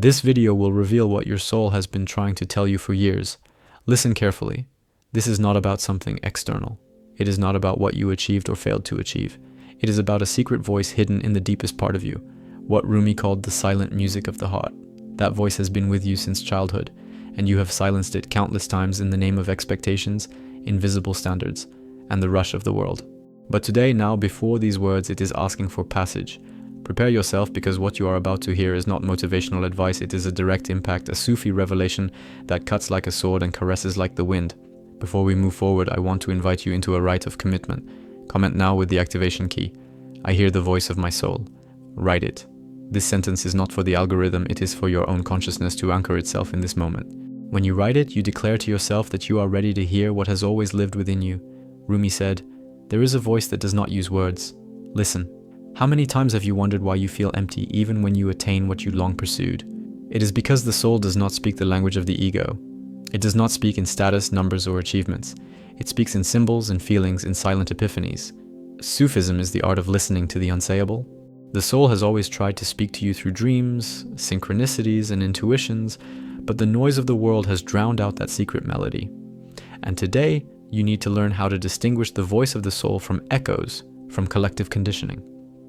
This video will reveal what your soul has been trying to tell you for years. Listen carefully. This is not about something external. It is not about what you achieved or failed to achieve. It is about a secret voice hidden in the deepest part of you, what Rumi called the silent music of the heart. That voice has been with you since childhood, and you have silenced it countless times in the name of expectations, invisible standards, and the rush of the world. But today, now before these words, it is asking for passage. Prepare yourself, because what you are about to hear is not motivational advice, it is a direct impact, a Sufi revelation that cuts like a sword and caresses like the wind. Before we move forward, I want to invite you into a rite of commitment. Comment now with the activation key. I hear the voice of my soul. Write it. This sentence is not for the algorithm, it is for your own consciousness to anchor itself in this moment. When you write it, you declare to yourself that you are ready to hear what has always lived within you. Rumi said, "There is a voice that does not use words. Listen." How many times have you wondered why you feel empty even when you attain what you long pursued? It is because the soul does not speak the language of the ego. It does not speak in status, numbers, or achievements. It speaks in symbols and feelings, in silent epiphanies. Sufism is the art of listening to the unsayable. The soul has always tried to speak to you through dreams, synchronicities, and intuitions, but the noise of the world has drowned out that secret melody. And today, you need to learn how to distinguish the voice of the soul from echoes, from collective conditioning.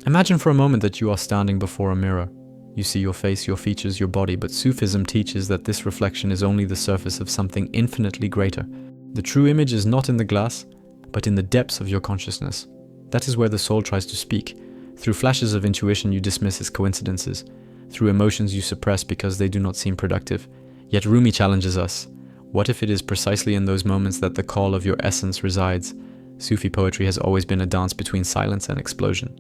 Imagine for a moment that you are standing before a mirror. You see your face, your features, your body, but Sufism teaches that this reflection is only the surface of something infinitely greater. The true image is not in the glass, but in the depths of your consciousness. That is where the soul tries to speak. Through flashes of intuition you dismiss as coincidences. Through emotions you suppress because they do not seem productive. Yet Rumi challenges us. What if it is precisely in those moments that the call of your essence resides? Sufi poetry has always been a dance between silence and explosion.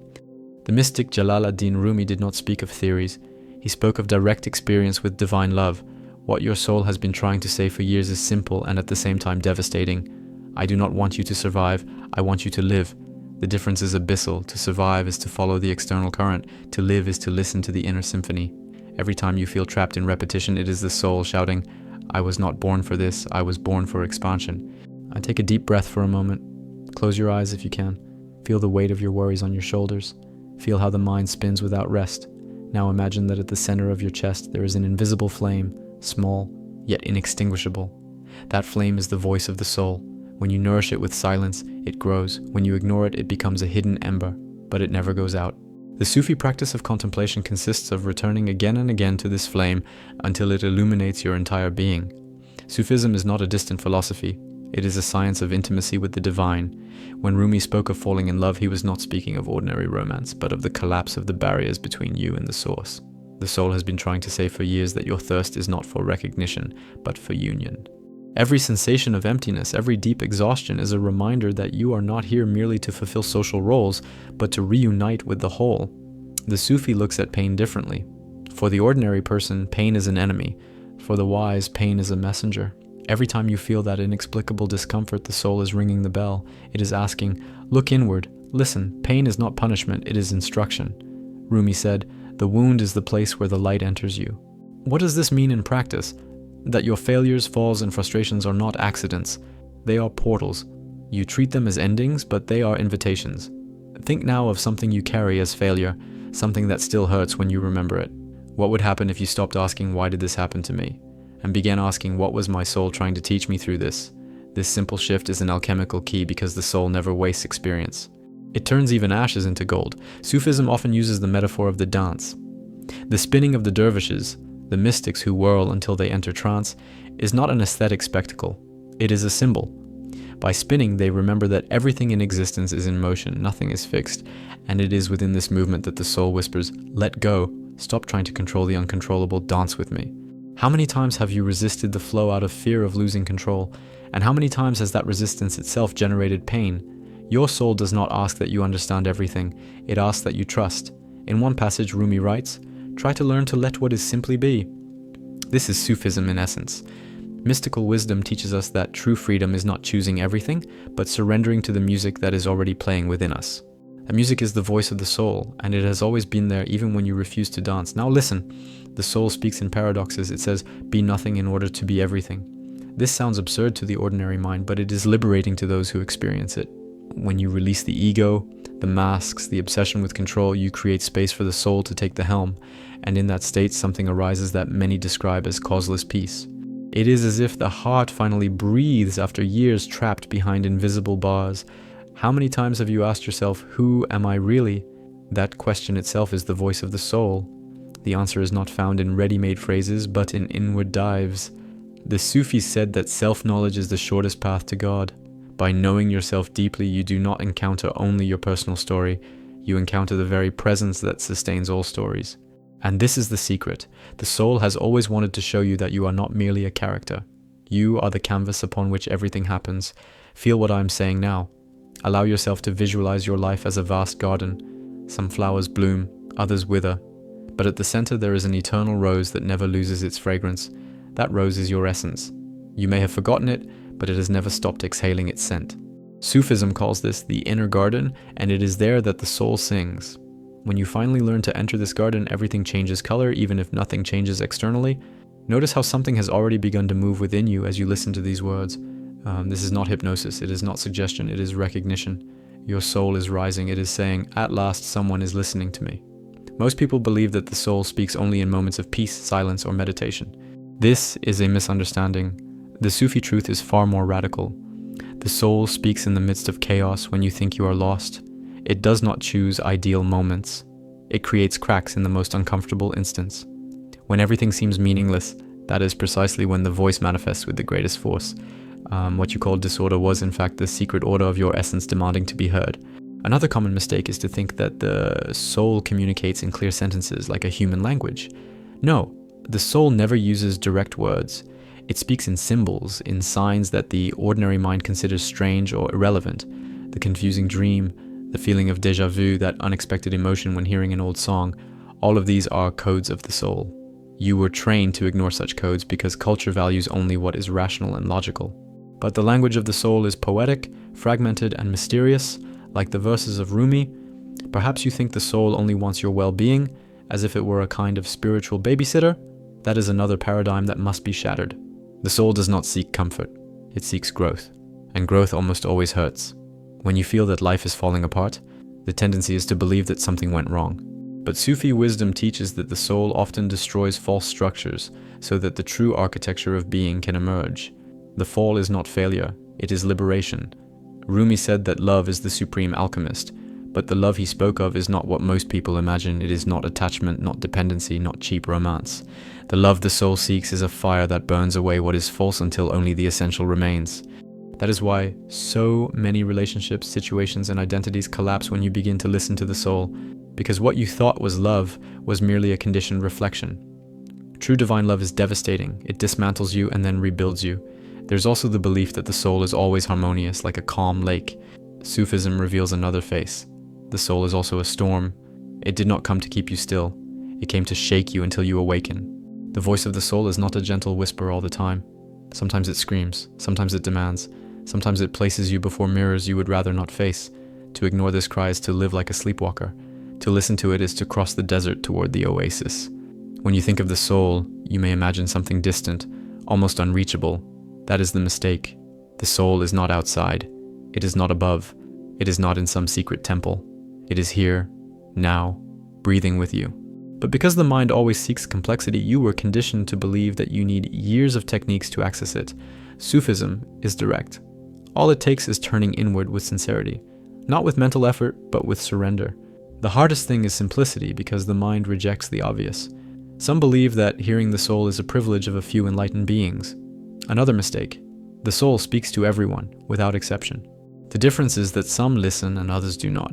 The mystic Jalal ad-Din Rumi did not speak of theories. He spoke of direct experience with divine love. What your soul has been trying to say for years is simple and at the same time devastating. I do not want you to survive, I want you to live. The difference is abyssal. To survive is to follow the external current. To live is to listen to the inner symphony. Every time you feel trapped in repetition, it is the soul shouting, I was not born for this, I was born for expansion. Take a deep breath for a moment. Close your eyes if you can. Feel the weight of your worries on your shoulders. Feel how the mind spins without rest. Now imagine that at the center of your chest there is an invisible flame, small, yet inextinguishable. That flame is the voice of the soul. When you nourish it with silence, it grows. When you ignore it, it becomes a hidden ember, but it never goes out. The Sufi practice of contemplation consists of returning again and again to this flame until it illuminates your entire being. Sufism is not a distant philosophy. It is a science of intimacy with the divine. When Rumi spoke of falling in love, he was not speaking of ordinary romance, but of the collapse of the barriers between you and the source. The soul has been trying to say for years that your thirst is not for recognition, but for union. Every sensation of emptiness, every deep exhaustion is a reminder that you are not here merely to fulfill social roles, but to reunite with the whole. The Sufi looks at pain differently. For the ordinary person, pain is an enemy. For the wise, pain is a messenger. Every time you feel that inexplicable discomfort, the soul is ringing the bell. It is asking, look inward, listen, pain is not punishment, it is instruction. Rumi said, the wound is the place where the light enters you. What does this mean in practice? That your failures, falls, and frustrations are not accidents. They are portals. You treat them as endings, but they are invitations. Think now of something you carry as failure, something that still hurts when you remember it. What would happen if you stopped asking, why did this happen to me? And began asking, what was my soul trying to teach me through this? This simple shift is an alchemical key because the soul never wastes experience. It turns even ashes into gold. Sufism often uses the metaphor of the dance. The spinning of the dervishes, the mystics who whirl until they enter trance, is not an aesthetic spectacle. It is a symbol. By spinning, they remember that everything in existence is in motion, nothing is fixed, and it is within this movement that the soul whispers, let go, stop trying to control the uncontrollable, dance with me. How many times have you resisted the flow out of fear of losing control? And how many times has that resistance itself generated pain? Your soul does not ask that you understand everything. It asks that you trust. In one passage, Rumi writes, try to learn to let what is simply be. This is Sufism in essence. Mystical wisdom teaches us that true freedom is not choosing everything, but surrendering to the music that is already playing within us. That music is the voice of the soul, and it has always been there even when you refuse to dance. Now listen, the soul speaks in paradoxes. It says, be nothing in order to be everything. This sounds absurd to the ordinary mind, but it is liberating to those who experience it. When you release the ego, the masks, the obsession with control, you create space for the soul to take the helm, and in that state something arises that many describe as causeless peace. It is as if the heart finally breathes after years trapped behind invisible bars. How many times have you asked yourself, who am I really? That question itself is the voice of the soul. The answer is not found in ready-made phrases, but in inward dives. The Sufis said that self-knowledge is the shortest path to God. By knowing yourself deeply, you do not encounter only your personal story, you encounter the very presence that sustains all stories. And this is the secret. The soul has always wanted to show you that you are not merely a character. You are the canvas upon which everything happens. Feel what I am saying now. Allow yourself to visualize your life as a vast garden. Some flowers bloom, others wither. But at the center there is an eternal rose that never loses its fragrance. That rose is your essence. You may have forgotten it, but it has never stopped exhaling its scent. Sufism calls this the inner garden, and it is there that the soul sings. When you finally learn to enter this garden, everything changes color, even if nothing changes externally. Notice how something has already begun to move within you as you listen to these words. This is not hypnosis, it is not suggestion, it is recognition. Your soul is rising, it is saying, at last someone is listening to me. Most people believe that the soul speaks only in moments of peace, silence, or meditation. This is a misunderstanding. The Sufi truth is far more radical. The soul speaks in the midst of chaos when you think you are lost. It does not choose ideal moments. It creates cracks in the most uncomfortable instants. When everything seems meaningless, that is precisely when the voice manifests with the greatest force. What you call disorder was in fact the secret order of your essence demanding to be heard. Another common mistake is to think that the soul communicates in clear sentences like a human language. No, the soul never uses direct words. It speaks in symbols, in signs that the ordinary mind considers strange or irrelevant. The confusing dream, the feeling of déjà vu, that unexpected emotion when hearing an old song, all of these are codes of the soul. You were trained to ignore such codes because culture values only what is rational and logical. But the language of the soul is poetic, fragmented, and mysterious, like the verses of Rumi. Perhaps you think the soul only wants your well-being, as if it were a kind of spiritual babysitter. That is another paradigm that must be shattered. The soul does not seek comfort, it seeks growth. And growth almost always hurts. When you feel that life is falling apart, the tendency is to believe that something went wrong. But Sufi wisdom teaches that the soul often destroys false structures so that the true architecture of being can emerge. The fall is not failure, it is liberation. Rumi said that love is the supreme alchemist, but the love he spoke of is not what most people imagine. It is not attachment, not dependency, not cheap romance. The love the soul seeks is a fire that burns away what is false until only the essential remains. That is why so many relationships, situations, and identities collapse when you begin to listen to the soul, because what you thought was love was merely a conditioned reflection. True divine love is devastating. It dismantles you and then rebuilds you. There's also the belief that the soul is always harmonious, like a calm lake. Sufism reveals another face. The soul is also a storm. It did not come to keep you still. It came to shake you until you awaken. The voice of the soul is not a gentle whisper all the time. Sometimes it screams, sometimes it demands, sometimes it places you before mirrors you would rather not face. To ignore this cry is to live like a sleepwalker. To listen to it is to cross the desert toward the oasis. When you think of the soul, you may imagine something distant, almost unreachable. That is the mistake. The soul is not outside. It is not above. It is not in some secret temple. It is here, now, breathing with you. But because the mind always seeks complexity, you were conditioned to believe that you need years of techniques to access it. Sufism is direct. All it takes is turning inward with sincerity. Not with mental effort, but with surrender. The hardest thing is simplicity because the mind rejects the obvious. Some believe that hearing the soul is a privilege of a few enlightened beings. Another mistake. The soul speaks to everyone, without exception. The difference is that some listen and others do not.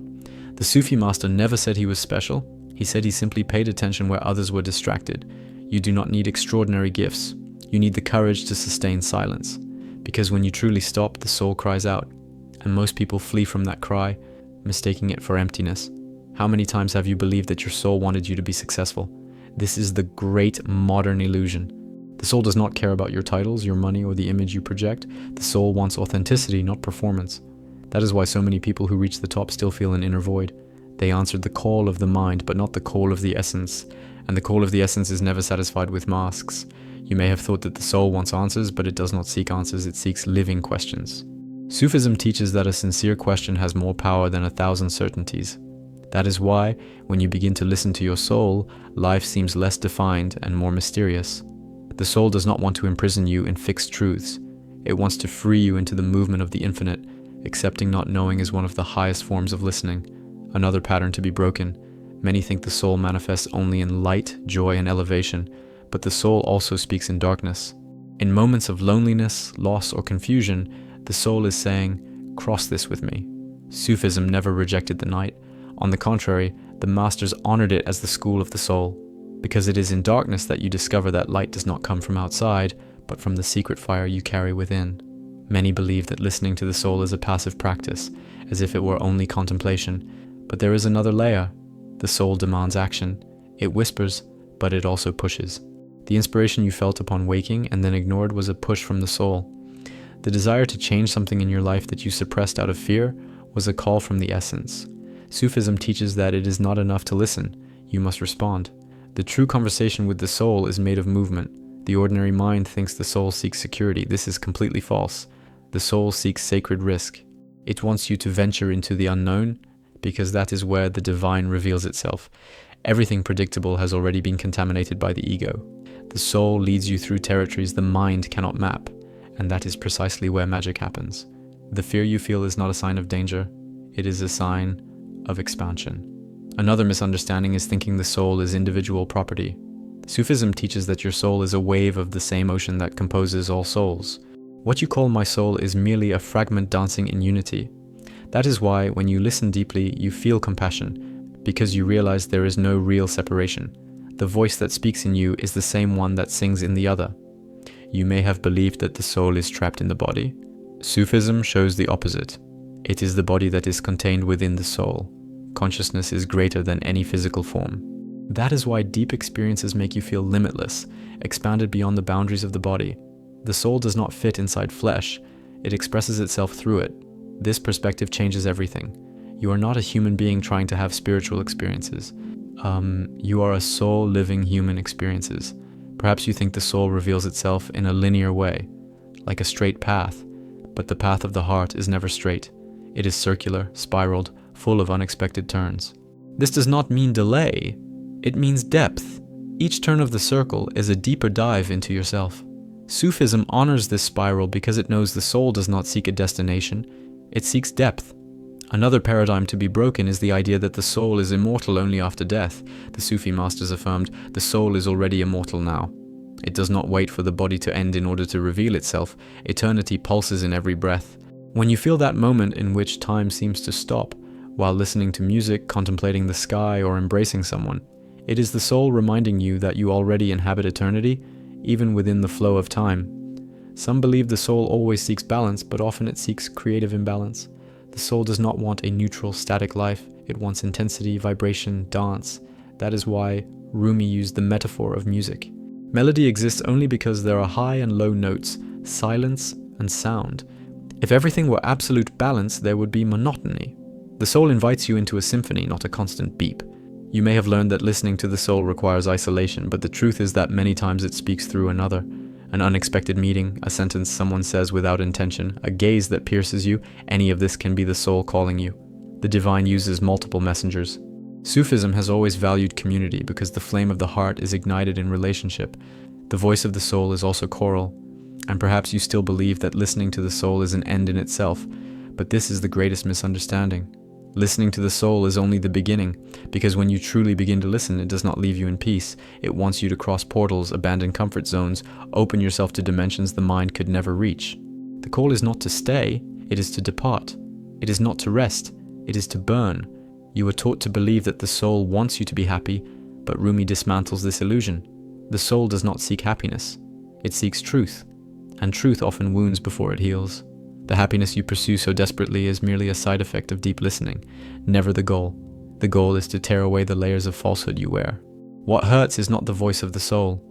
The Sufi master never said he was special. He said he simply paid attention where others were distracted. You do not need extraordinary gifts. You need the courage to sustain silence. Because when you truly stop, the soul cries out. And most people flee from that cry, mistaking it for emptiness. How many times have you believed that your soul wanted you to be successful? This is the great modern illusion. The soul does not care about your titles, your money, or the image you project. The soul wants authenticity, not performance. That is why so many people who reach the top still feel an inner void. They answered the call of the mind, but not the call of the essence. And the call of the essence is never satisfied with masks. You may have thought that the soul wants answers, but it does not seek answers, it seeks living questions. Sufism teaches that a sincere question has more power than 1,000 certainties. That is why, when you begin to listen to your soul, life seems less defined and more mysterious. The soul does not want to imprison you in fixed truths. It wants to free you into the movement of the infinite. Accepting not knowing is one of the highest forms of listening, another pattern to be broken. Many think the soul manifests only in light, joy, and elevation, but the soul also speaks in darkness. In moments of loneliness, loss, or confusion, the soul is saying, "Cross this with me." Sufism never rejected the night. On the contrary, the masters honored it as the school of the soul, because it is in darkness that you discover that light does not come from outside, but from the secret fire you carry within. Many believe that listening to the soul is a passive practice, as if it were only contemplation, but there is another layer. The soul demands action. It whispers, but it also pushes. The inspiration you felt upon waking and then ignored was a push from the soul. The desire to change something in your life that you suppressed out of fear was a call from the essence. Sufism teaches that it is not enough to listen, you must respond. The true conversation with the soul is made of movement. The ordinary mind thinks the soul seeks security. This is completely false. The soul seeks sacred risk. It wants you to venture into the unknown, because that is where the divine reveals itself. Everything predictable has already been contaminated by the ego. The soul leads you through territories the mind cannot map, and that is precisely where magic happens. The fear you feel is not a sign of danger, it is a sign of expansion. Another misunderstanding is thinking the soul is individual property. Sufism teaches that your soul is a wave of the same ocean that composes all souls. What you call my soul is merely a fragment dancing in unity. That is why, when you listen deeply, you feel compassion, because you realize there is no real separation. The voice that speaks in you is the same one that sings in the other. You may have believed that the soul is trapped in the body. Sufism shows the opposite. It is the body that is contained within the soul. Consciousness is greater than any physical form. That is why deep experiences make you feel limitless, expanded beyond the boundaries of the body. The soul does not fit inside flesh, it expresses itself through it. This perspective changes everything. You are not a human being trying to have spiritual experiences. You are a soul living human experiences. Perhaps you think the soul reveals itself in a linear way, like a straight path, but the path of the heart is never straight. It is circular, spiraled, full of unexpected turns. This does not mean delay, it means depth. Each turn of the circle is a deeper dive into yourself. Sufism honors this spiral because it knows the soul does not seek a destination, it seeks depth. Another paradigm to be broken is the idea that the soul is immortal only after death. The Sufi masters affirmed, the soul is already immortal now. It does not wait for the body to end in order to reveal itself. Eternity pulses in every breath. When you feel that moment in which time seems to stop, while listening to music, contemplating the sky, or embracing someone, it is the soul reminding you that you already inhabit eternity, even within the flow of time. Some believe the soul always seeks balance, but often it seeks creative imbalance. The soul does not want a neutral, static life. It wants intensity, vibration, dance. That is why Rumi used the metaphor of music. Melody exists only because there are high and low notes, silence and sound. If everything were absolute balance, there would be monotony. The soul invites you into a symphony, not a constant beep. You may have learned that listening to the soul requires isolation, but the truth is that many times it speaks through another. An unexpected meeting, a sentence someone says without intention, a gaze that pierces you, any of this can be the soul calling you. The divine uses multiple messengers. Sufism has always valued community because the flame of the heart is ignited in relationship. The voice of the soul is also choral, and perhaps you still believe that listening to the soul is an end in itself, but this is the greatest misunderstanding. Listening to the soul is only the beginning, because when you truly begin to listen, it does not leave you in peace. It wants you to cross portals, abandon comfort zones, open yourself to dimensions the mind could never reach. The call is not to stay, it is to depart. It is not to rest, it is to burn. You were taught to believe that the soul wants you to be happy, but Rumi dismantles this illusion. The soul does not seek happiness, it seeks truth, and truth often wounds before it heals. The happiness you pursue so desperately is merely a side effect of deep listening, never the goal. The goal is to tear away the layers of falsehood you wear. What hurts is not the voice of the soul.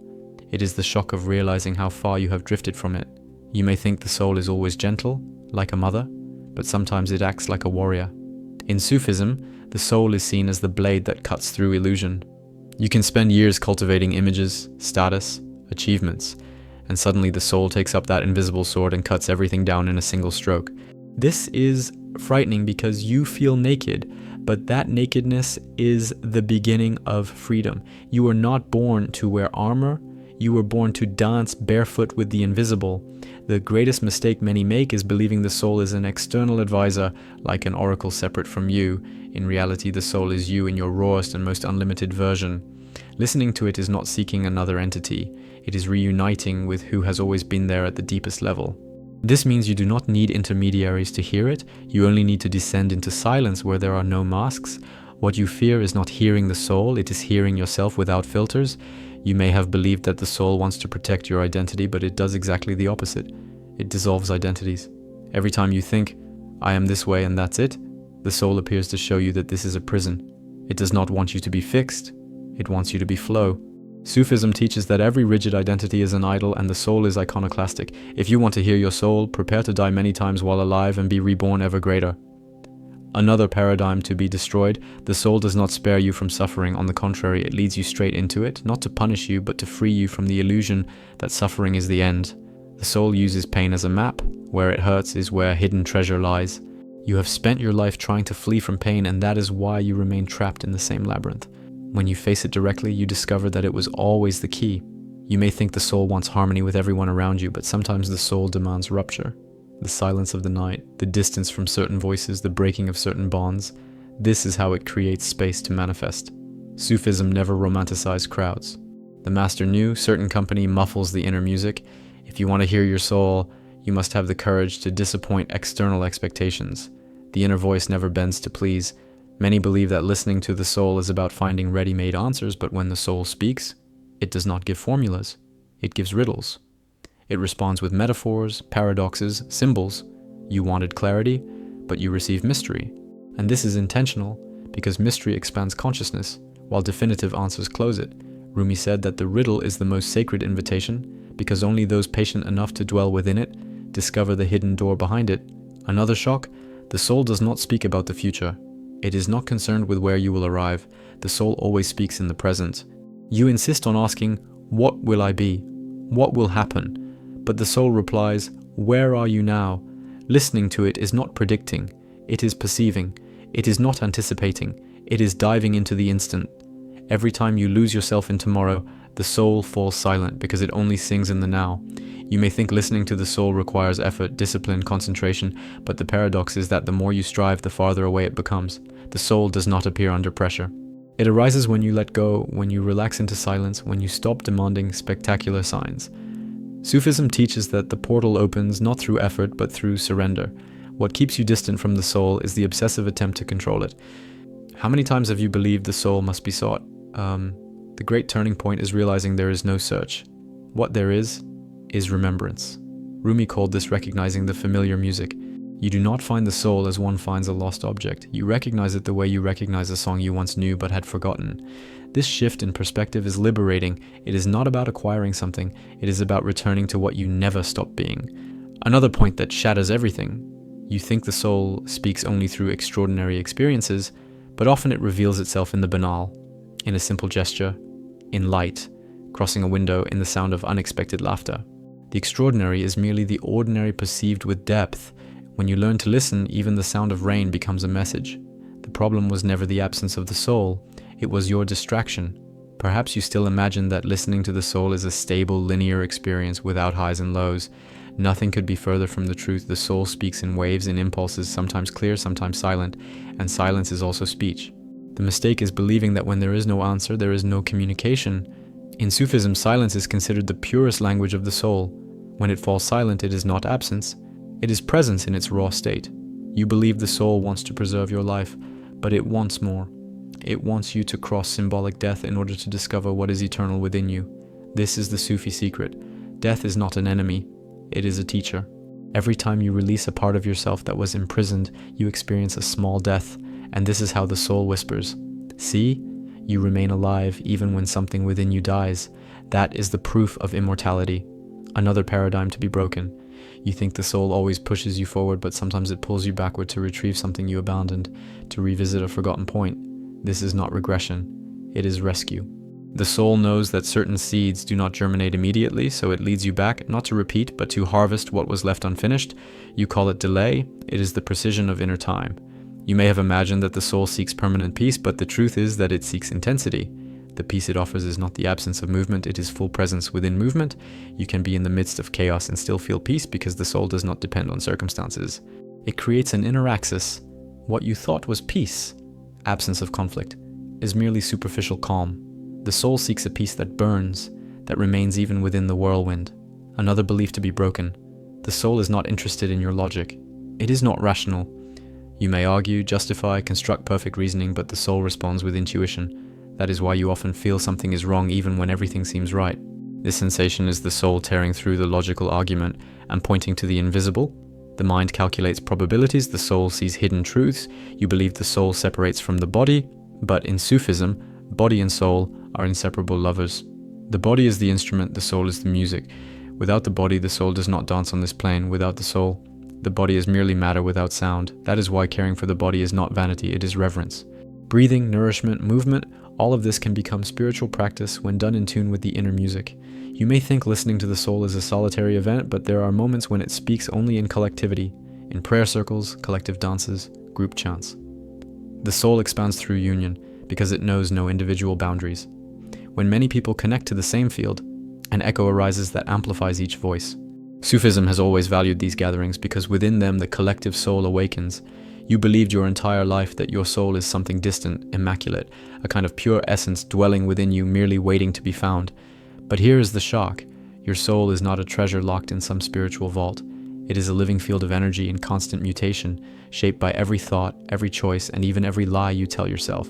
It is the shock of realizing how far you have drifted from it. You may think the soul is always gentle, like a mother, but sometimes it acts like a warrior. In Sufism, the soul is seen as the blade that cuts through illusion. You can spend years cultivating images, status, achievements, and suddenly the soul takes up that invisible sword and cuts everything down in a single stroke. This is frightening because you feel naked, but that nakedness is the beginning of freedom. You were not born to wear armor. You were born to dance barefoot with the invisible. The greatest mistake many make is believing the soul is an external advisor, like an oracle separate from you. In reality, the soul is you in your rawest and most unlimited version. Listening to it is not seeking another entity. It is reuniting with who has always been there at the deepest level. This means you do not need intermediaries to hear it. You only need to descend into silence where there are no masks. What you fear is not hearing the soul, it is hearing yourself without filters. You may have believed that the soul wants to protect your identity, but it does exactly the opposite. It dissolves identities. Every time you think, I am this way and that's it, the soul appears to show you that this is a prison. It does not want you to be fixed. It wants you to be flow. Sufism teaches that every rigid identity is an idol and the soul is iconoclastic. If you want to hear your soul, prepare to die many times while alive and be reborn ever greater. Another paradigm to be destroyed, the soul does not spare you from suffering. On the contrary, it leads you straight into it, not to punish you, but to free you from the illusion that suffering is the end. The soul uses pain as a map. Where it hurts is where hidden treasure lies. You have spent your life trying to flee from pain, and that is why you remain trapped in the same labyrinth. When you face it directly, you discover that it was always the key. You may think the soul wants harmony with everyone around you, but sometimes the soul demands rupture. The silence of the night, the distance from certain voices, the breaking of certain bonds. This is how it creates space to manifest. Sufism never romanticized crowds. The master knew certain company muffles the inner music. If you want to hear your soul, you must have the courage to disappoint external expectations. The inner voice never bends to please. Many believe that listening to the soul is about finding ready-made answers, but when the soul speaks, it does not give formulas. It gives riddles. It responds with metaphors, paradoxes, symbols. You wanted clarity, but you receive mystery. And this is intentional, because mystery expands consciousness, while definitive answers close it. Rumi said that the riddle is the most sacred invitation, because only those patient enough to dwell within it discover the hidden door behind it. Another shock, the soul does not speak about the future. It is not concerned with where you will arrive. The soul always speaks in the present. You insist on asking, what will I be? What will happen? But the soul replies, where are you now? Listening to it is not predicting. It is perceiving. It is not anticipating. It is diving into the instant. Every time you lose yourself in tomorrow, the soul falls silent because it only sings in the now. You may think listening to the soul requires effort, discipline, concentration, but the paradox is that the more you strive, the farther away it becomes. The soul does not appear under pressure. It arises when you let go, when you relax into silence, when you stop demanding spectacular signs. Sufism teaches that the portal opens not through effort, but through surrender. What keeps you distant from the soul is the obsessive attempt to control it. How many times have you believed the soul must be sought? The great turning point is realizing there is no search. What there is remembrance. Rumi called this recognizing the familiar music. You do not find the soul as one finds a lost object. You recognize it the way you recognize a song you once knew but had forgotten. This shift in perspective is liberating. It is not about acquiring something. It is about returning to what you never stopped being. Another point that shatters everything. You think the soul speaks only through extraordinary experiences, but often it reveals itself in the banal, in a simple gesture, in light, crossing a window, in the sound of unexpected laughter. The extraordinary is merely the ordinary perceived with depth. When you learn to listen, even the sound of rain becomes a message. The problem was never the absence of the soul, it was your distraction. Perhaps you still imagine that listening to the soul is a stable, linear experience without highs and lows. Nothing could be further from the truth. The soul speaks in waves and impulses, sometimes clear, sometimes silent, and silence is also speech. The mistake is believing that when there is no answer, there is no communication. In Sufism, silence is considered the purest language of the soul. When it falls silent, it is not absence. It is presence in its raw state. You believe the soul wants to preserve your life, but it wants more. It wants you to cross symbolic death in order to discover what is eternal within you. This is the Sufi secret. Death is not an enemy, it is a teacher. Every time you release a part of yourself that was imprisoned, you experience a small death, and this is how the soul whispers. See, you remain alive even when something within you dies. That is the proof of immortality. Another paradigm to be broken. You think the soul always pushes you forward, but sometimes it pulls you backward to retrieve something you abandoned, to revisit a forgotten point. This is not regression, it is rescue. The soul knows that certain seeds do not germinate immediately, so it leads you back, not to repeat, but to harvest what was left unfinished. You call it delay. It is the precision of inner time. You may have imagined that the soul seeks permanent peace, but the truth is that it seeks intensity. The peace it offers is not the absence of movement, it is full presence within movement. You can be in the midst of chaos and still feel peace because the soul does not depend on circumstances. It creates an inner axis. What you thought was peace, absence of conflict, is merely superficial calm. The soul seeks a peace that burns, that remains even within the whirlwind. Another belief to be broken. The soul is not interested in your logic. It is not rational. You may argue, justify, construct perfect reasoning, but the soul responds with intuition. That is why you often feel something is wrong even when everything seems right. This sensation is the soul tearing through the logical argument and pointing to the invisible. The mind calculates probabilities, the soul sees hidden truths. You believe the soul separates from the body, but in Sufism, body and soul are inseparable lovers. The body is the instrument, the soul is the music. Without the body, the soul does not dance on this plane. Without the soul, the body is merely matter without sound. That is why caring for the body is not vanity, it is reverence. Breathing, nourishment, movement, all of this can become spiritual practice when done in tune with the inner music. You may think listening to the soul is a solitary event, but there are moments when it speaks only in collectivity, in prayer circles, collective dances, group chants. The soul expands through union because it knows no individual boundaries. When many people connect to the same field, an echo arises that amplifies each voice. Sufism has always valued these gatherings because within them the collective soul awakens. You believed your entire life that your soul is something distant, immaculate, a kind of pure essence dwelling within you merely waiting to be found. But here is the shock. Your soul is not a treasure locked in some spiritual vault. It is a living field of energy in constant mutation, shaped by every thought, every choice, and even every lie you tell yourself.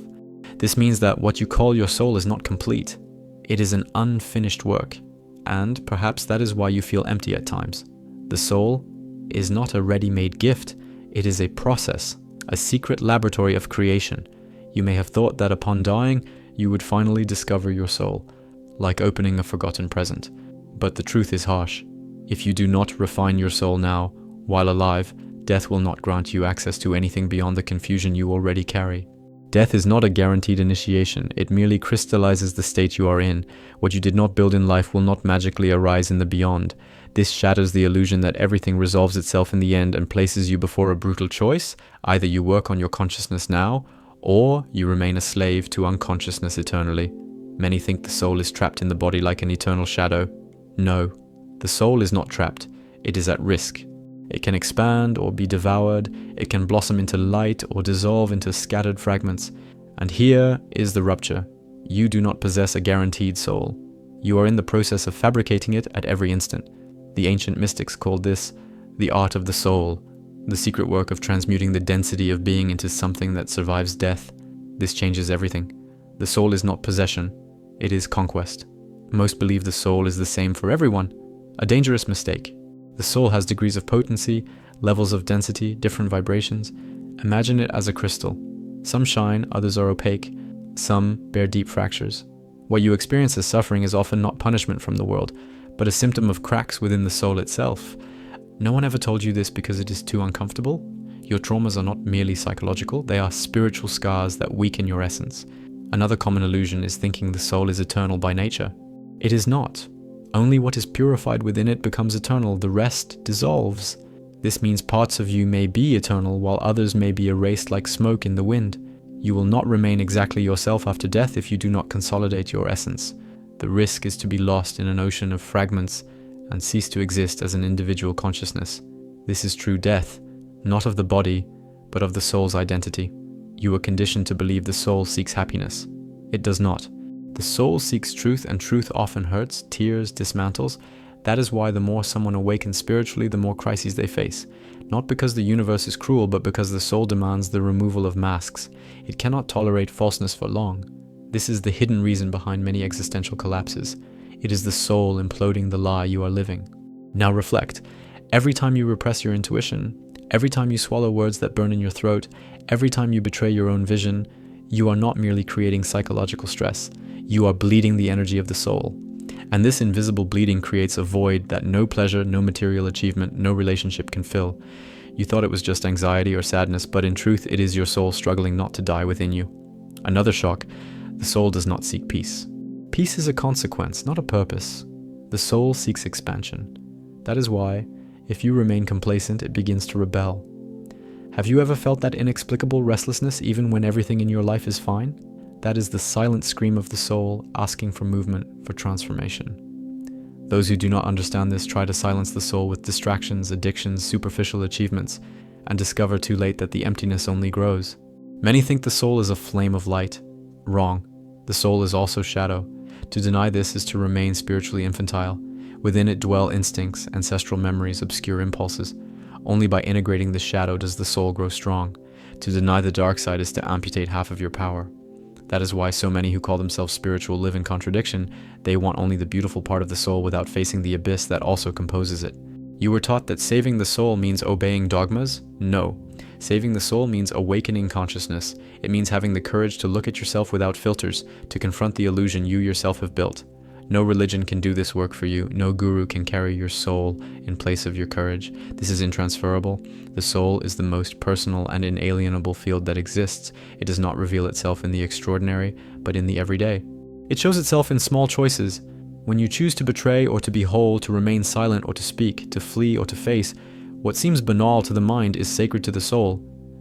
This means that what you call your soul is not complete. It is an unfinished work, and perhaps that is why you feel empty at times. The soul is not a ready-made gift. It is a process, a secret laboratory of creation. You may have thought that upon dying, you would finally discover your soul, like opening a forgotten present. But the truth is harsh. If you do not refine your soul now, while alive, death will not grant you access to anything beyond the confusion you already carry. Death is not a guaranteed initiation. It merely crystallizes the state you are in. What you did not build in life will not magically arise in the beyond. This shatters the illusion that everything resolves itself in the end and places you before a brutal choice. Either you work on your consciousness now, or you remain a slave to unconsciousness eternally. Many think the soul is trapped in the body like an eternal shadow. No, the soul is not trapped. It is at risk. It can expand or be devoured. It can blossom into light or dissolve into scattered fragments. And here is the rupture. You do not possess a guaranteed soul. You are in the process of fabricating it at every instant. The ancient mystics called this the art of the soul, the secret work of transmuting the density of being into something that survives death. This changes everything. The soul is not possession. It is conquest. Most believe the soul is the same for everyone. A dangerous mistake. The soul has degrees of potency, levels of density, different vibrations. Imagine it as a crystal. Some shine, others are opaque. Some bear deep fractures. What you experience as suffering is often not punishment from the world, but a symptom of cracks within the soul itself. No one ever told you this because it is too uncomfortable. Your traumas are not merely psychological, they are spiritual scars that weaken your essence. Another common illusion is thinking the soul is eternal by nature. It is not. Only what is purified within it becomes eternal, the rest dissolves. This means parts of you may be eternal while others may be erased like smoke in the wind. You will not remain exactly yourself after death if you do not consolidate your essence. The risk is to be lost in an ocean of fragments and cease to exist as an individual consciousness. This is true death, not of the body, but of the soul's identity. You are conditioned to believe the soul seeks happiness. It does not. The soul seeks truth, and truth often hurts, tears, dismantles. That is why the more someone awakens spiritually, the more crises they face. Not because the universe is cruel, but because the soul demands the removal of masks. It cannot tolerate falseness for long. This is the hidden reason behind many existential collapses. It is the soul imploding the lie you are living. Now reflect. Every time you repress your intuition, every time you swallow words that burn in your throat, every time you betray your own vision, you are not merely creating psychological stress. You are bleeding the energy of the soul. And this invisible bleeding creates a void that no pleasure, no material achievement, no relationship can fill. You thought it was just anxiety or sadness, but in truth, it is your soul struggling not to die within you. Another shock, the soul does not seek peace. Peace is a consequence, not a purpose. The soul seeks expansion. That is why, if you remain complacent, it begins to rebel. Have you ever felt that inexplicable restlessness even when everything in your life is fine? That is the silent scream of the soul asking for movement, for transformation. Those who do not understand this try to silence the soul with distractions, addictions, superficial achievements, and discover too late that the emptiness only grows. Many think the soul is a flame of light. Wrong. The soul is also shadow. To deny this is to remain spiritually infantile. Within it dwell instincts, ancestral memories, obscure impulses. Only by integrating the shadow does the soul grow strong. To deny the dark side is to amputate half of your power. That is why so many who call themselves spiritual live in contradiction. They want only the beautiful part of the soul without facing the abyss that also composes it. You were taught that saving the soul means obeying dogmas? No. Saving the soul means awakening consciousness. It means having the courage to look at yourself without filters, to confront the illusion you yourself have built. No religion can do this work for you. No guru can carry your soul in place of your courage. This is intransferable. The soul is the most personal and inalienable field that exists. It does not reveal itself in the extraordinary, but in the everyday. It shows itself in small choices. When you choose to betray or to be whole, to remain silent or to speak, to flee or to face, what seems banal to the mind is sacred to the soul,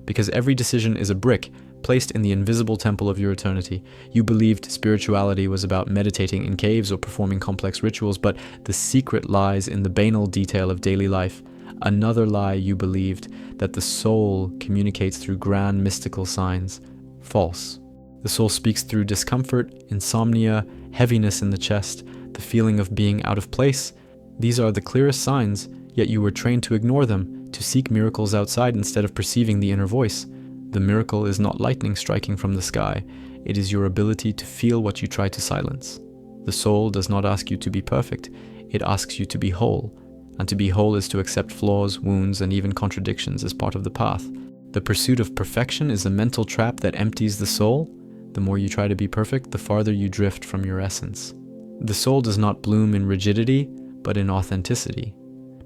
because every decision is a brick placed in the invisible temple of your eternity. You believed spirituality was about meditating in caves or performing complex rituals, but the secret lies in the banal detail of daily life. Another lie you believed, that the soul communicates through grand mystical signs. False. The soul speaks through discomfort, insomnia, heaviness in the chest, the feeling of being out of place. These are the clearest signs, yet you were trained to ignore them, to seek miracles outside instead of perceiving the inner voice. The miracle is not lightning striking from the sky. It is your ability to feel what you try to silence. The soul does not ask you to be perfect. It asks you to be whole. And to be whole is to accept flaws, wounds, and even contradictions as part of the path. The pursuit of perfection is a mental trap that empties the soul. The more you try to be perfect, the farther you drift from your essence. The soul does not bloom in rigidity, but in authenticity.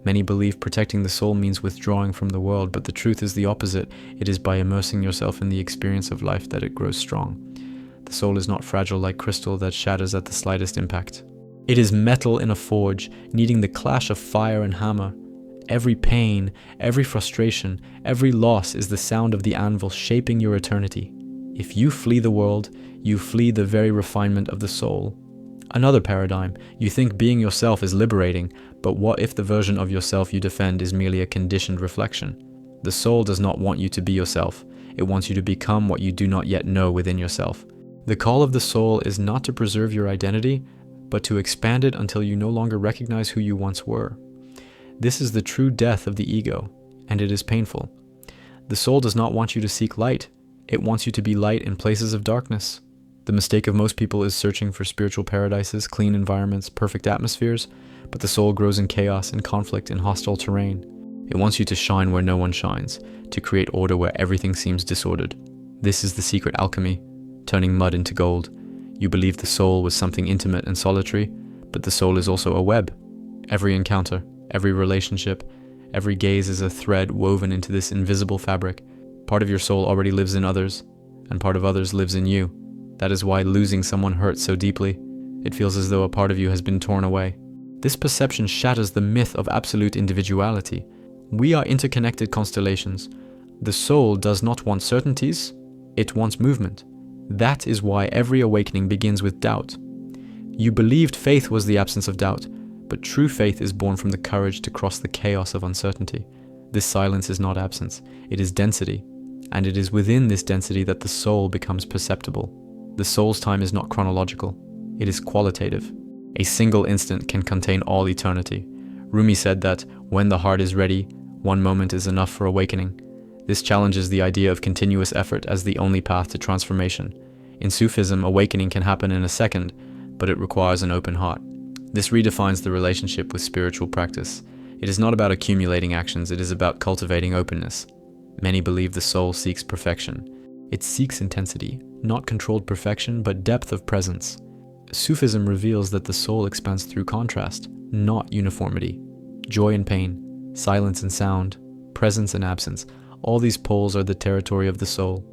Many believe protecting the soul means withdrawing from the world, but the truth is the opposite. It is by immersing yourself in the experience of life that it grows strong. The soul is not fragile like crystal that shatters at the slightest impact. It is metal in a forge, needing the clash of fire and hammer. Every pain, every frustration, every loss is the sound of the anvil shaping your eternity. If you flee the world, you flee the very refinement of the soul. Another paradigm, you think being yourself is liberating, but what if the version of yourself you defend is merely a conditioned reflection? The soul does not want you to be yourself. It wants you to become what you do not yet know within yourself. The call of the soul is not to preserve your identity, but to expand it until you no longer recognize who you once were. This is the true death of the ego, and it is painful. The soul does not want you to seek light. It wants you to be light in places of darkness. The mistake of most people is searching for spiritual paradises, clean environments, perfect atmospheres, but the soul grows in chaos, in conflict, in hostile terrain. It wants you to shine where no one shines, to create order where everything seems disordered. This is the secret alchemy, turning mud into gold. You believe the soul was something intimate and solitary, but the soul is also a web. Every encounter, every relationship, every gaze is a thread woven into this invisible fabric. Part of your soul already lives in others, and part of others lives in you. That is why losing someone hurts so deeply. It feels as though a part of you has been torn away. This perception shatters the myth of absolute individuality. We are interconnected constellations. The soul does not want certainties, it wants movement. That is why every awakening begins with doubt. You believed faith was the absence of doubt, but true faith is born from the courage to cross the chaos of uncertainty. This silence is not absence, it is density, and it is within this density that the soul becomes perceptible. The soul's time is not chronological, it is qualitative. A single instant can contain all eternity. Rumi said that when the heart is ready, one moment is enough for awakening. This challenges the idea of continuous effort as the only path to transformation. In Sufism, awakening can happen in a second, but it requires an open heart. This redefines the relationship with spiritual practice. It is not about accumulating actions, it is about cultivating openness. Many believe the soul seeks perfection. It seeks intensity, not controlled perfection, but depth of presence. Sufism reveals that the soul expands through contrast, not uniformity. Joy and pain, silence and sound, presence and absence, all these poles are the territory of the soul.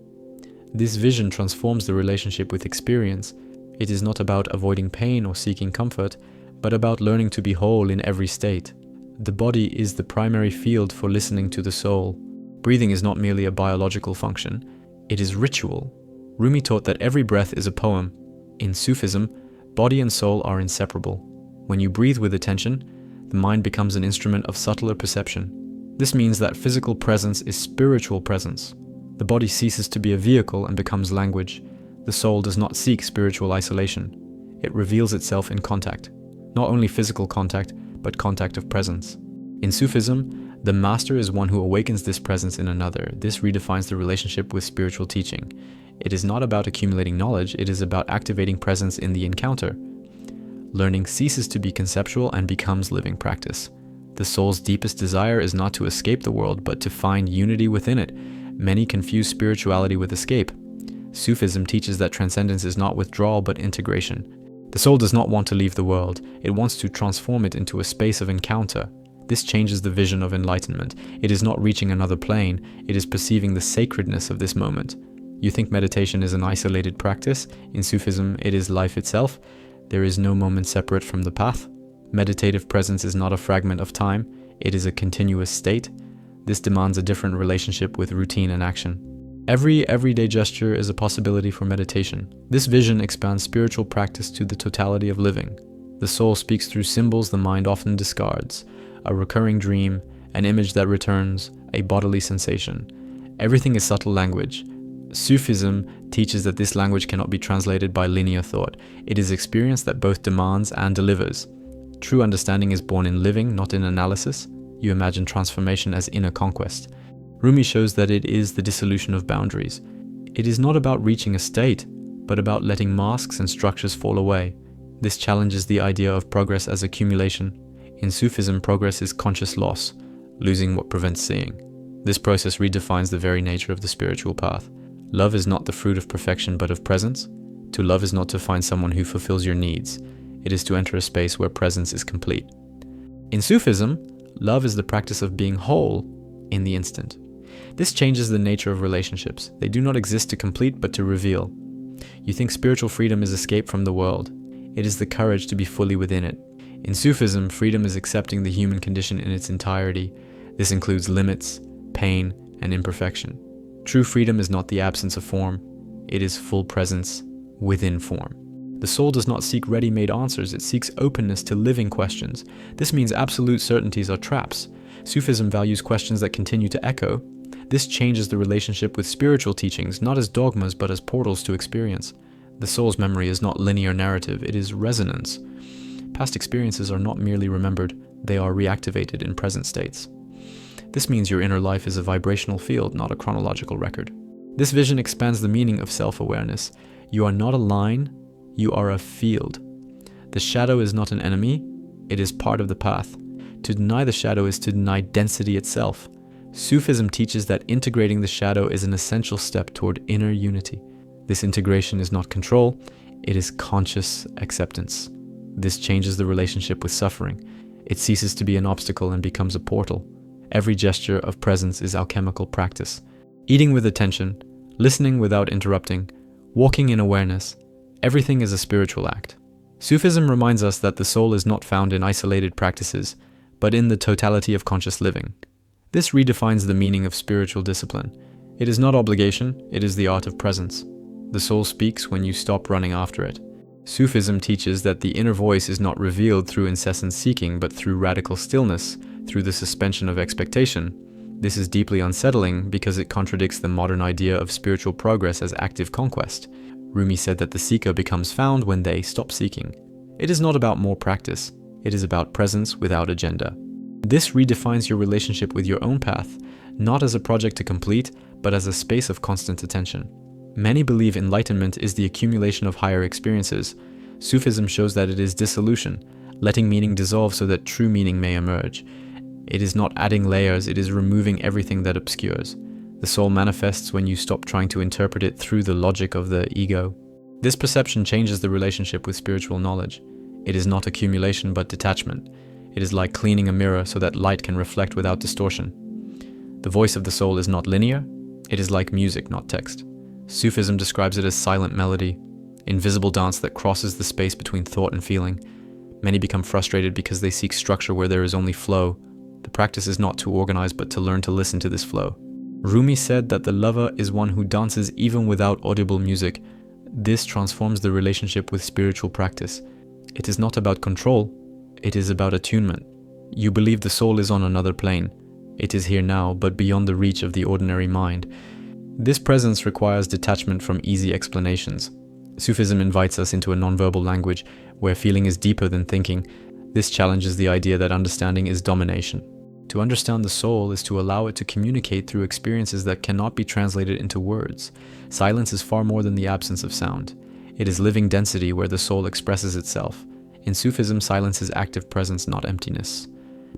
This vision transforms the relationship with experience. It is not about avoiding pain or seeking comfort, but about learning to be whole in every state. The body is the primary field for listening to the soul. Breathing is not merely a biological function, it is ritual. Rumi taught that every breath is a poem. In Sufism, body and soul are inseparable. When you breathe with attention, the mind becomes an instrument of subtler perception. This means that physical presence is spiritual presence. The body ceases to be a vehicle and becomes language. The soul does not seek spiritual isolation. It reveals itself in contact. Not only physical contact, but contact of presence. In Sufism, the master is one who awakens this presence in another. This redefines the relationship with spiritual teaching. It is not about accumulating knowledge, it is about activating presence in the encounter. Learning ceases to be conceptual and becomes living practice. The soul's deepest desire is not to escape the world, but to find unity within it. Many confuse spirituality with escape. Sufism teaches that transcendence is not withdrawal, but integration. The soul does not want to leave the world. It wants to transform it into a space of encounter. This changes the vision of enlightenment. It is not reaching another plane. It is perceiving the sacredness of this moment. You think meditation is an isolated practice? In Sufism, it is life itself. There is no moment separate from the path. Meditative presence is not a fragment of time. It is a continuous state. This demands a different relationship with routine and action. Every everyday gesture is a possibility for meditation. This vision expands spiritual practice to the totality of living. The soul speaks through symbols the mind often discards. A recurring dream, an image that returns, a bodily sensation. Everything is subtle language. Sufism teaches that this language cannot be translated by linear thought. It is experience that both demands and delivers. True understanding is born in living, not in analysis. You imagine transformation as inner conquest. Rumi shows that it is the dissolution of boundaries. It is not about reaching a state, but about letting masks and structures fall away. This challenges the idea of progress as accumulation. In Sufism, progress is conscious loss, losing what prevents seeing. This process redefines the very nature of the spiritual path. Love is not the fruit of perfection, but of presence. To love is not to find someone who fulfills your needs. It is to enter a space where presence is complete. In Sufism, love is the practice of being whole in the instant. This changes the nature of relationships. They do not exist to complete, but to reveal. You think spiritual freedom is escape from the world. It is the courage to be fully within it. In Sufism, freedom is accepting the human condition in its entirety. This includes limits, pain, and imperfection. True freedom is not the absence of form. It is full presence within form. The soul does not seek ready-made answers, it seeks openness to living questions. This means absolute certainties are traps. Sufism values questions that continue to echo. This changes the relationship with spiritual teachings, not as dogmas but as portals to experience. The soul's memory is not linear narrative, it is resonance. Past experiences are not merely remembered, they are reactivated in present states. This means your inner life is a vibrational field, not a chronological record. This vision expands the meaning of self-awareness. You are not a line, you are a field. The shadow is not an enemy, it is part of the path. To deny the shadow is to deny density itself. Sufism teaches that integrating the shadow is an essential step toward inner unity. This integration is not control, it is conscious acceptance. This changes the relationship with suffering. It ceases to be an obstacle and becomes a portal. Every gesture of presence is alchemical practice. Eating with attention, listening without interrupting, walking in awareness, everything is a spiritual act. Sufism reminds us that the soul is not found in isolated practices, but in the totality of conscious living. This redefines the meaning of spiritual discipline. It is not obligation, it is the art of presence. The soul speaks when you stop running after it. Sufism teaches that the inner voice is not revealed through incessant seeking, but through radical stillness, through the suspension of expectation. This is deeply unsettling because it contradicts the modern idea of spiritual progress as active conquest. Rumi said that the seeker becomes found when they stop seeking. It is not about more practice, it is about presence without agenda. This redefines your relationship with your own path, not as a project to complete, but as a space of constant attention. Many believe enlightenment is the accumulation of higher experiences. Sufism shows that it is dissolution, letting meaning dissolve so that true meaning may emerge. It is not adding layers, it is removing everything that obscures. The soul manifests when you stop trying to interpret it through the logic of the ego. This perception changes the relationship with spiritual knowledge. It is not accumulation but detachment. It is like cleaning a mirror so that light can reflect without distortion. The voice of the soul is not linear, it is like music, not text. Sufism describes it as silent melody. invisible dance that crosses the space between thought and feeling. Many become frustrated because they seek structure where there is only flow. The practice is not to organize, but to learn to listen to this flow. Rumi said that the lover is one who dances even without audible music. This transforms the relationship with spiritual practice. It is not about control, it is about attunement. You believe the soul is on another plane. It is here now, but beyond the reach of the ordinary mind. This presence requires detachment from easy explanations. Sufism invites us into a nonverbal language where feeling is deeper than thinking. This challenges the idea that understanding is domination. To understand the soul is to allow it to communicate through experiences that cannot be translated into words. Silence is far more than the absence of sound. It is living density where the soul expresses itself. In Sufism, silence is active presence, not emptiness.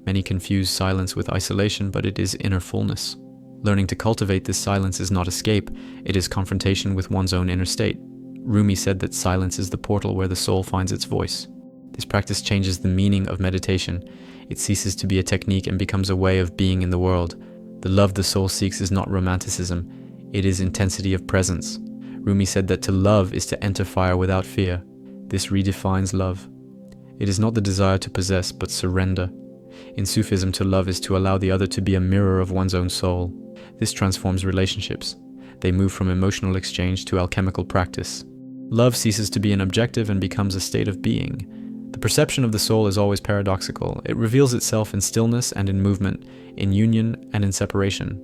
Many confuse silence with isolation, but it is inner fullness. Learning to cultivate this silence is not escape, it is confrontation with one's own inner state. Rumi said that silence is the portal where the soul finds its voice. This practice changes the meaning of meditation. It ceases to be a technique and becomes a way of being in the world. The love the soul seeks is not romanticism, it is intensity of presence. Rumi said that to love is to enter fire without fear. This redefines love. It is not the desire to possess, but surrender. In Sufism, to love is to allow the other to be a mirror of one's own soul. This transforms relationships. They move from emotional exchange to alchemical practice. Love ceases to be an objective and becomes a state of being. The perception of the soul is always paradoxical. It reveals itself in stillness and in movement, in union and in separation.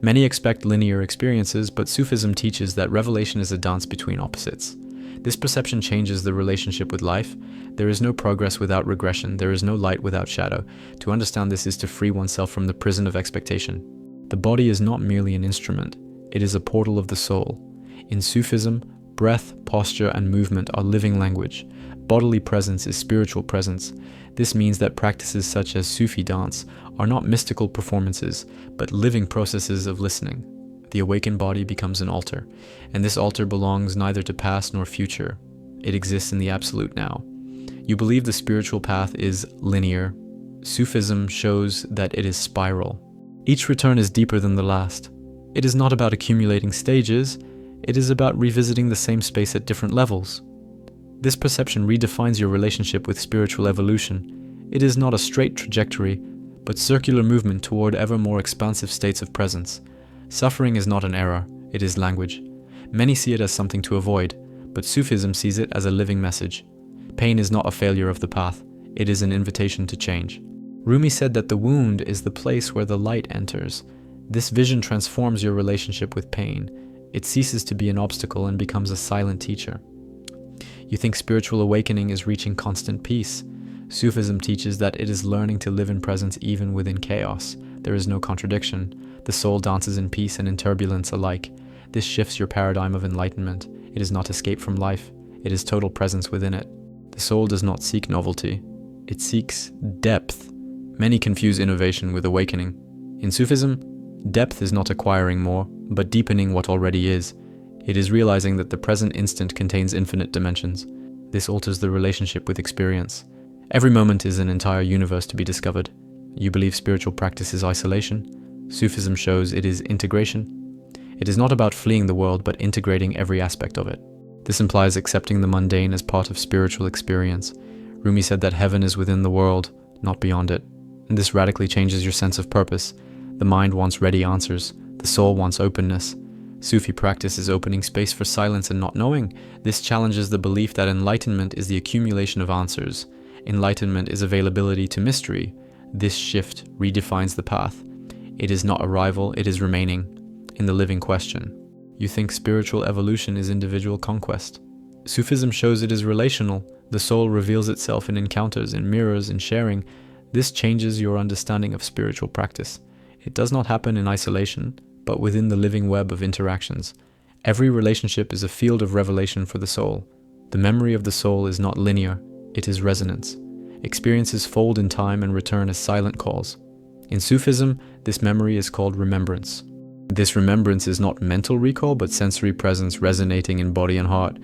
Many expect linear experiences, but Sufism teaches that revelation is a dance between opposites. This perception changes the relationship with life. There is no progress without regression. There is no light without shadow. To understand this is to free oneself from the prison of expectation. The body is not merely an instrument. It is a portal of the soul. In Sufism, breath, posture, and movement are living language. Bodily presence is spiritual presence. This means that practices such as Sufi dance are not mystical performances, but living processes of listening. The awakened body becomes an altar, and this altar belongs neither to past nor future. It exists in the absolute now. You believe the spiritual path is linear. Sufism shows that it is spiral. Each return is deeper than the last. It is not about accumulating stages, it is about revisiting the same space at different levels. This perception redefines your relationship with spiritual evolution. It is not a straight trajectory, but circular movement toward ever more expansive states of presence. Suffering is not an error, it is language. Many see it as something to avoid, but Sufism sees it as a living message. Pain is not a failure of the path, it is an invitation to change. Rumi said that the wound is the place where the light enters. This vision transforms your relationship with pain. It ceases to be an obstacle and becomes a silent teacher. You think spiritual awakening is reaching constant peace. Sufism teaches that it is learning to live in presence even within chaos. There is no contradiction. The soul dances in peace and in turbulence alike. This shifts your paradigm of enlightenment. It is not escape from life. It is total presence within it. The soul does not seek novelty. It seeks depth. Many confuse innovation with awakening. In Sufism, depth is not acquiring more, but deepening what already is. It is realizing that the present instant contains infinite dimensions. This alters the relationship with experience. Every moment is an entire universe to be discovered. You believe spiritual practice is isolation. Sufism shows it is integration. It is not about fleeing the world, but integrating every aspect of it. This implies accepting the mundane as part of spiritual experience. Rumi said that heaven is within the world, not beyond it. And this radically changes your sense of purpose. The mind wants ready answers. The soul wants openness. Sufi practice is opening space for silence and not knowing. This challenges the belief that enlightenment is the accumulation of answers. Enlightenment is availability to mystery. This shift redefines the path. It is not arrival, it is remaining in the living question. You think spiritual evolution is individual conquest. Sufism shows it is relational. The soul reveals itself in encounters, in mirrors, in sharing. This changes your understanding of spiritual practice. It does not happen in isolation, but within the living web of interactions. Every relationship is a field of revelation for the soul. The memory of the soul is not linear, it is resonance. Experiences fold in time and return as silent calls. In Sufism, this memory is called remembrance. This remembrance is not mental recall, but sensory presence resonating in body and heart.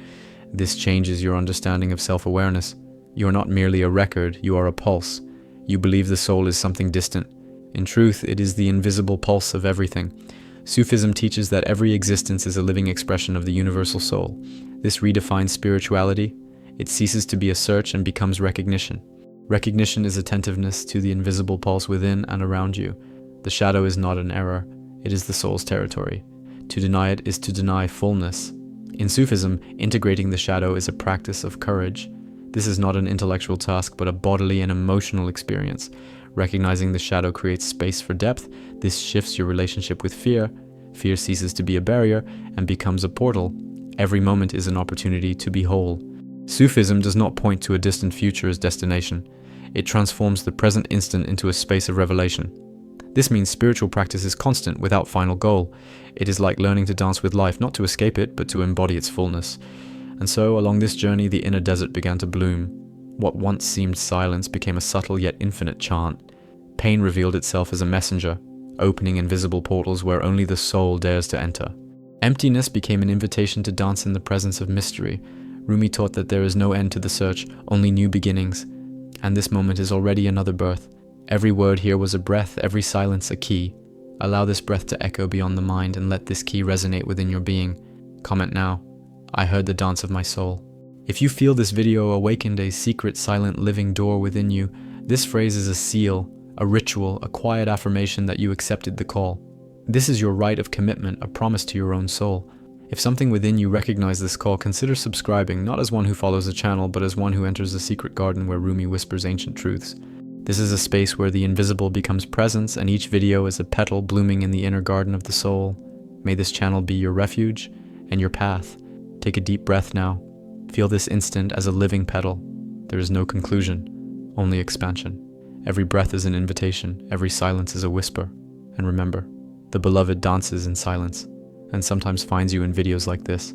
This changes your understanding of self-awareness. You are not merely a record, you are a pulse. You believe the soul is something distant. In truth, it is the invisible pulse of everything. Sufism teaches that every existence is a living expression of the universal soul. This redefines spirituality. It ceases to be a search and becomes recognition. Recognition is attentiveness to the invisible pulse within and around you. The shadow is not an error, it is the soul's territory. To deny it is to deny fullness. In Sufism, integrating the shadow is a practice of courage. This is not an intellectual task, but a bodily and emotional experience. Recognizing the shadow creates space for depth. This shifts your relationship with fear. Fear ceases to be a barrier and becomes a portal. Every moment is an opportunity to be whole. Sufism does not point to a distant future as destination. It transforms the present instant into a space of revelation. This means spiritual practice is constant without final goal. It is like learning to dance with life, not to escape it, but to embody its fullness. And so, along this journey, the inner desert began to bloom. What once seemed silence became a subtle yet infinite chant. Pain revealed itself as a messenger, opening invisible portals where only the soul dares to enter. Emptiness became an invitation to dance in the presence of mystery. Rumi taught that there is no end to the search, only new beginnings. And this moment is already another birth. Every word here was a breath, every silence a key. Allow this breath to echo beyond the mind and let this key resonate within your being. Comment now. I heard the dance of my soul. If you feel this video awakened a secret, silent, living door within you, this phrase is a seal, a ritual, a quiet affirmation that you accepted the call. This is your rite of commitment, a promise to your own soul. If something within you recognizes this call, consider subscribing, not as one who follows the channel, but as one who enters the secret garden where Rumi whispers ancient truths. This is a space where the invisible becomes presence, and each video is a petal blooming in the inner garden of the soul. May this channel be your refuge and your path. Take a deep breath now. Feel this instant as a living petal. There is no conclusion, only expansion. Every breath is an invitation, every silence is a whisper. And remember, the beloved dances in silence, and sometimes finds you in videos like this.